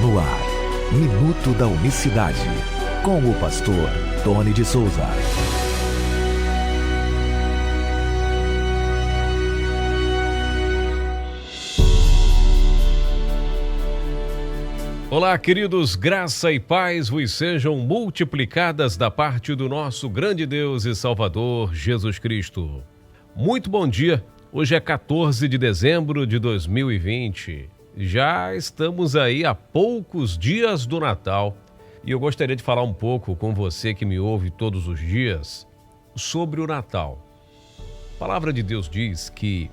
No ar, Minuto da Unicidade, com o pastor Tony de Souza. Olá, queridos, graça e paz vos sejam multiplicadas da parte do nosso grande Deus e Salvador, Jesus Cristo. Muito bom dia, hoje é 14 de dezembro de 2020. Já estamos aí a poucos dias do Natal e eu gostaria de falar um pouco com você que me ouve todos os dias sobre o Natal. A palavra de Deus diz que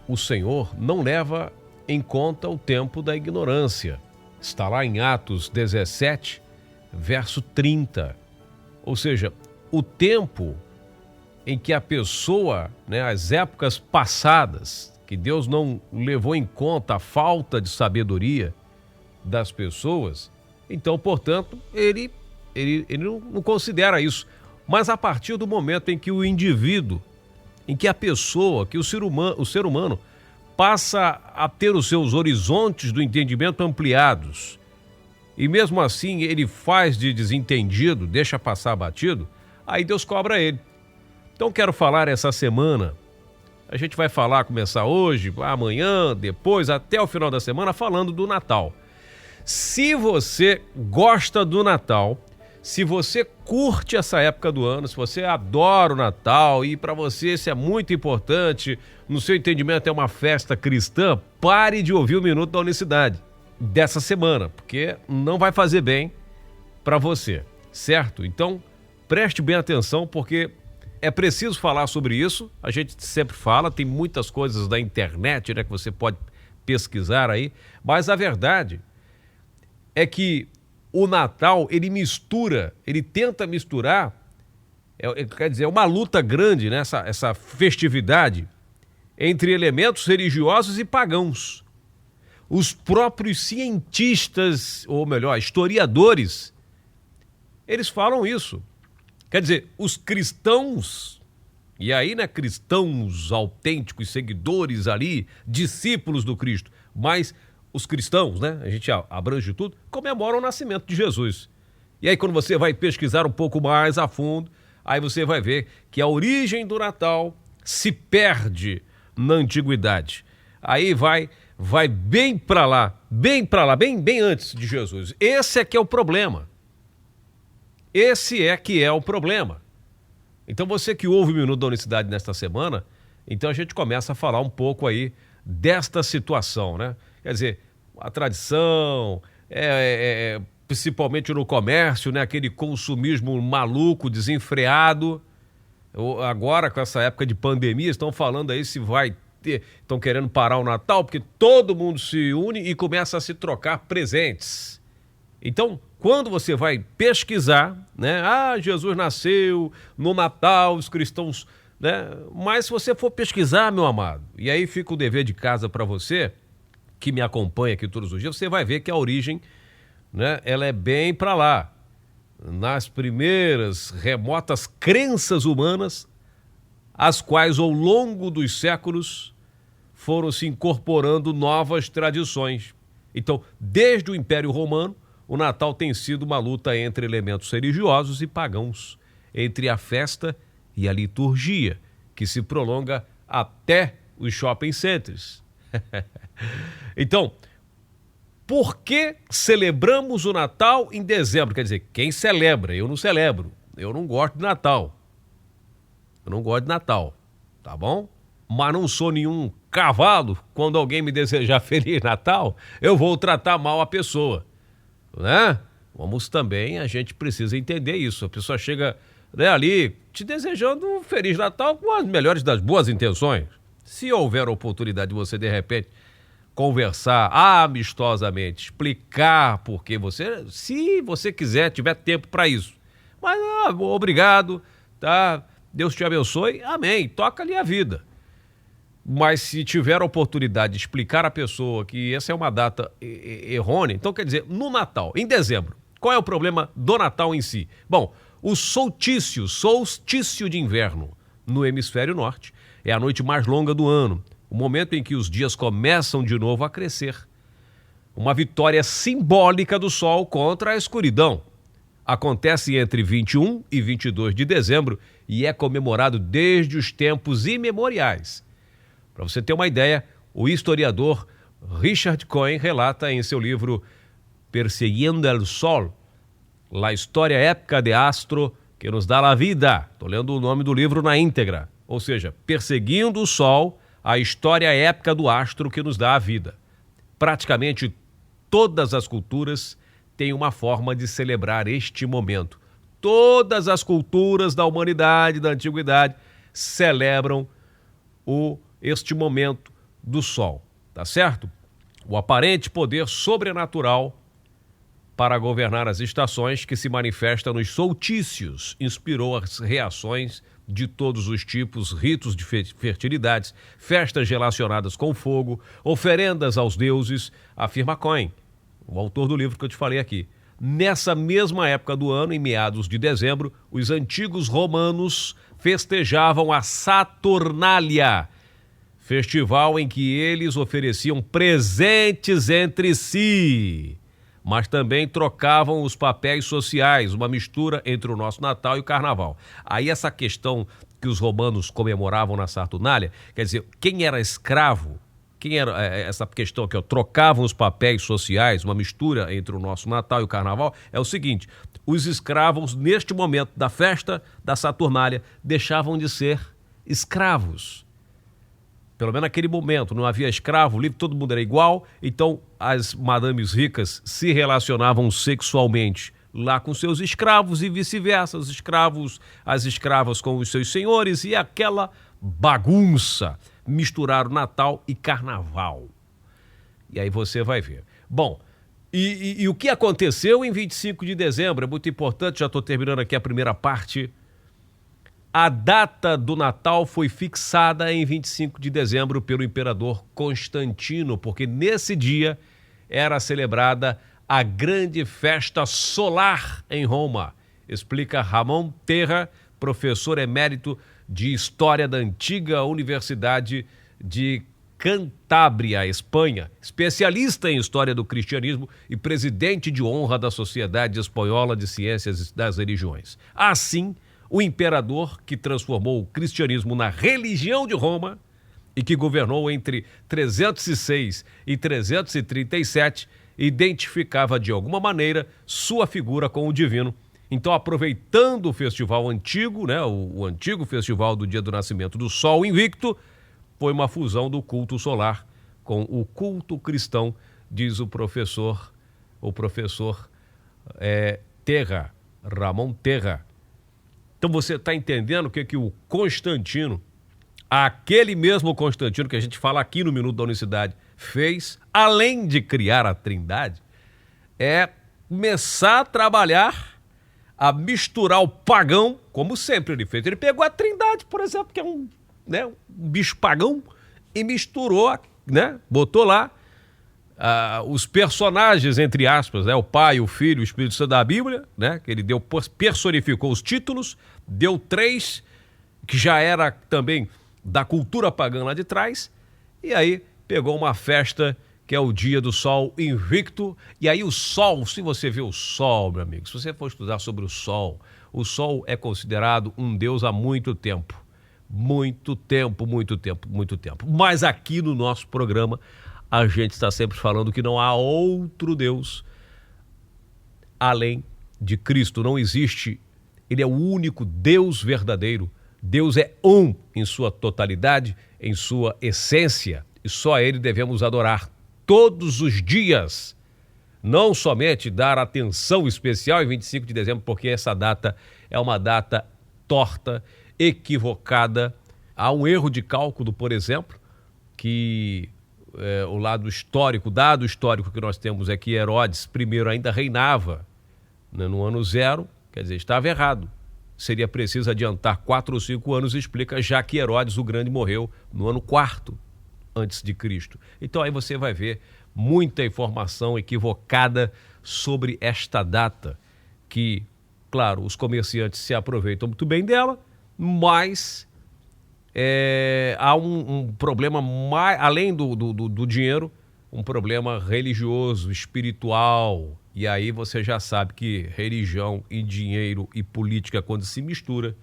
o Senhor não leva em conta o tempo da ignorância. Está lá em Atos 17, verso 30. Ou seja, o tempo em que a pessoa, as épocas passadas, que Deus não levou em conta a falta de sabedoria das pessoas, então, portanto, ele não considera isso. Mas a partir do momento em que o indivíduo, em que a pessoa, que o ser humano passa a ter os seus horizontes do entendimento ampliados e mesmo assim ele faz de desentendido, deixa passar batido, aí Deus cobra ele. Então quero falar essa semana, a gente vai começar hoje, amanhã, depois, até o final da semana, falando do Natal. Se você gosta do Natal, se você curte essa época do ano, se você adora o Natal e para você isso é muito importante, no seu entendimento é uma festa cristã, pare de ouvir o Minuto da Unicidade dessa semana, porque não vai fazer bem para você, certo? Então, preste bem atenção, porque é preciso falar sobre isso. A gente sempre fala, tem muitas coisas da internet, que você pode pesquisar aí, mas a verdade é que o Natal, ele tenta misturar, quer dizer, é uma luta grande, essa festividade entre elementos religiosos e pagãos. Os próprios cientistas, ou melhor, historiadores, eles falam isso. Quer dizer, os cristãos, e aí cristãos autênticos, seguidores ali, discípulos do Cristo, mas os cristãos, a gente abrange tudo, comemoram o nascimento de Jesus. E aí quando você vai pesquisar um pouco mais a fundo, aí você vai ver que a origem do Natal se perde na antiguidade. Aí vai bem para lá, bem antes de Jesus. Esse é que é o problema. Esse é que é o problema. Então você que ouve o Minuto da Unicidade nesta semana, então a gente começa a falar um pouco aí desta situação, Quer dizer, a tradição, principalmente no comércio, aquele consumismo maluco, desenfreado. Agora, com essa época de pandemia, estão falando aí se vai ter, estão querendo parar o Natal, porque todo mundo se une e começa a se trocar presentes. Então, quando você vai pesquisar, Jesus nasceu no Natal, os cristãos, Mas se você for pesquisar, meu amado, e aí fica o dever de casa para você, que me acompanha aqui todos os dias, você vai ver que a origem, ela é bem para lá. Nas primeiras remotas crenças humanas, as quais ao longo dos séculos foram se incorporando novas tradições. Então, desde o Império Romano, o Natal tem sido uma luta entre elementos religiosos e pagãos, entre a festa e a liturgia, que se prolonga até os shopping centers. Então, por que celebramos o Natal em dezembro? Quer dizer, quem celebra? Eu não celebro. Eu não gosto de Natal. Tá bom? Mas não sou nenhum cavalo. Quando alguém me desejar Feliz Natal, eu vou tratar mal a pessoa. Vamos também, a gente precisa entender isso. A pessoa chega ali te desejando um Feliz Natal com as melhores das boas intenções. Se houver oportunidade de você, de repente, conversar amistosamente, explicar por que se você quiser, tiver tempo para isso. Mas, obrigado, tá? Deus te abençoe, amém, toca ali a vida. Mas se tiver a oportunidade de explicar à pessoa que essa é uma data errônea, então quer dizer, no Natal, em dezembro, qual é o problema do Natal em si? Bom, o solstício de inverno no hemisfério norte é a noite mais longa do ano, o momento em que os dias começam de novo a crescer. uma vitória simbólica do Sol contra a escuridão. Acontece entre 21 e 22 de dezembro e é comemorado desde os tempos imemoriais. Para você ter uma ideia, o historiador Richard Cohen relata em seu livro Persiguiendo el Sol, La História Épica de Astro que nos dá la vida. Estou lendo o nome do livro na íntegra. Ou seja, Perseguindo o Sol, a história épica do astro que nos dá a vida. Praticamente todas as culturas têm uma forma de celebrar este momento. Todas as culturas da humanidade, da antiguidade, celebram este momento do Sol, tá certo? O aparente poder sobrenatural para governar as estações que se manifesta nos solstícios inspirou as reações de todos os tipos, ritos de fertilidades, festas relacionadas com fogo, oferendas aos deuses, afirma Cohen, o autor do livro que eu te falei aqui. Nessa mesma época do ano, em meados de dezembro, os antigos romanos festejavam a Saturnália, festival em que eles ofereciam presentes entre si, mas também trocavam os papéis sociais, uma mistura entre o nosso Natal e o Carnaval. Aí essa questão que os romanos comemoravam na Saturnália, quer dizer, quem era escravo, quem era essa questão que trocavam os papéis sociais, uma mistura entre o nosso Natal e o Carnaval, é o seguinte: os escravos, neste momento da festa da Saturnália, deixavam de ser escravos. Pelo menos naquele momento, não havia escravo, livre, todo mundo era igual, então as madames ricas se relacionavam sexualmente lá com seus escravos e vice-versa, os escravos, as escravas com os seus senhores, e aquela bagunça, misturar o Natal e Carnaval. E aí você vai ver. Bom, e o que aconteceu em 25 de dezembro? É muito importante, já estou terminando aqui a primeira parte. A data do Natal foi fixada em 25 de dezembro pelo imperador Constantino, porque nesse dia era celebrada a grande festa solar em Roma, explica Ramon Terra, professor emérito de História da antiga Universidade de Cantábria, Espanha, especialista em História do Cristianismo e presidente de honra da Sociedade Espanhola de Ciências das Religiões. Assim, o imperador que transformou o cristianismo na religião de Roma e que governou entre 306 e 337, identificava de alguma maneira sua figura com o divino. Então, aproveitando o festival antigo, o antigo festival do dia do nascimento do Sol Invicto, foi uma fusão do culto solar com o culto cristão, diz o professor Terra, Ramon Terra. Então você está entendendo o que o Constantino, aquele mesmo Constantino que a gente fala aqui no Minuto da Unicidade, fez, além de criar a Trindade, é começar a trabalhar, a misturar o pagão, como sempre ele fez. Ele pegou a Trindade, por exemplo, que é um bicho pagão, e misturou, botou lá os personagens, entre aspas, o Pai, o Filho, o Espírito Santo da Bíblia, que ele personificou os títulos, deu 3, que já era também da cultura pagã lá de trás, e aí pegou uma festa que é o dia do Sol Invicto. E aí o Sol, se você vê o Sol, meu amigo, se você for estudar sobre o Sol é considerado um deus há muito tempo. Muito tempo. Mas aqui no nosso programa, a gente está sempre falando que não há outro Deus além de Cristo. Não existe. Ele é o único Deus verdadeiro. Deus é um em sua totalidade, em sua essência, e só a Ele devemos adorar todos os dias. Não somente dar atenção especial em 25 de dezembro, porque essa data é uma data torta, equivocada. Há um erro de cálculo, por exemplo, que o dado histórico que nós temos é que Herodes I ainda reinava no ano 0, quer dizer, estava errado. Seria preciso adiantar 4 ou 5 anos, explica, já que Herodes o Grande morreu no ano 4 antes de Cristo. Então aí você vai ver muita informação equivocada sobre esta data, que, claro, os comerciantes se aproveitam muito bem dela, mas há um problema além do dinheiro, um problema religioso, espiritual. E aí você já sabe que religião e dinheiro e política, quando se mistura,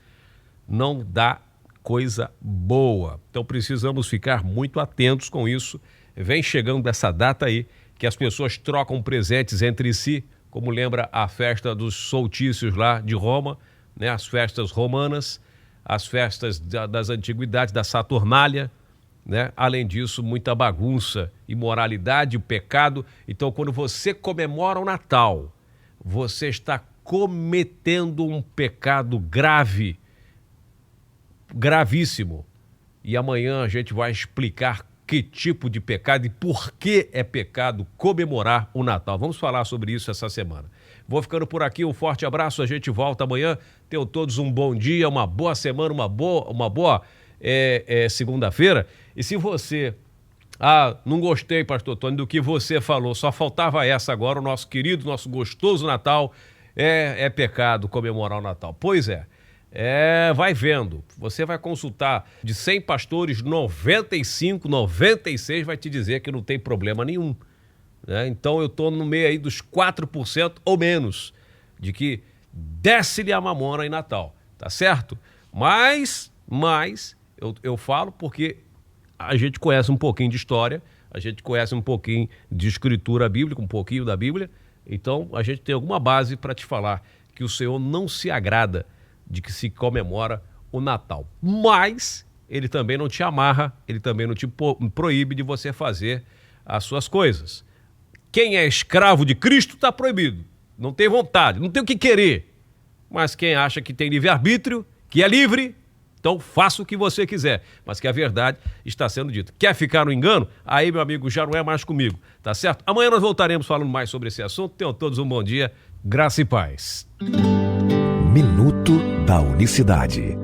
não dá coisa boa. Então precisamos ficar muito atentos com isso. Vem chegando essa data aí que as pessoas trocam presentes entre si, como lembra a festa dos solstícios lá de Roma, né? As festas romanas, as festas das antiguidades, da Saturnália, né? Além disso, muita bagunça, imoralidade, pecado. Então, quando você comemora o Natal, você está cometendo um pecado grave, gravíssimo. E amanhã a gente vai explicar que tipo de pecado e por que é pecado comemorar o Natal. Vamos falar sobre isso essa semana. Vou ficando por aqui, um forte abraço, a gente volta amanhã. Tenham todos um bom dia, uma boa semana, uma boa segunda-feira. E se você, não gostei, pastor Tony, do que você falou, só faltava essa agora, o nosso querido, nosso gostoso Natal, é pecado comemorar o Natal. Pois é. Vai vendo, você vai consultar de 100 pastores, 95, 96 vai te dizer que não tem problema nenhum, né? Então eu estou no meio aí dos 4% ou menos, de que desce-lhe a mamona em Natal, tá certo? Mas eu falo porque a gente conhece um pouquinho de história, a gente conhece um pouquinho de escritura bíblica, um pouquinho da Bíblia, então a gente tem alguma base para te falar que o Senhor não se agrada de que se comemora o Natal. Mas ele também não te amarra, ele também não te proíbe de você fazer as suas coisas. Quem é escravo de Cristo está proibido. Não tem vontade, não tem o que querer. Mas quem acha que tem livre-arbítrio, que é livre, então faça o que você quiser. Mas que a verdade está sendo dita. Quer ficar no engano? Aí, meu amigo, já não é mais comigo, tá certo? Amanhã nós voltaremos falando mais sobre esse assunto. Tenham todos um bom dia, graça e paz. Minuto da Unicidade.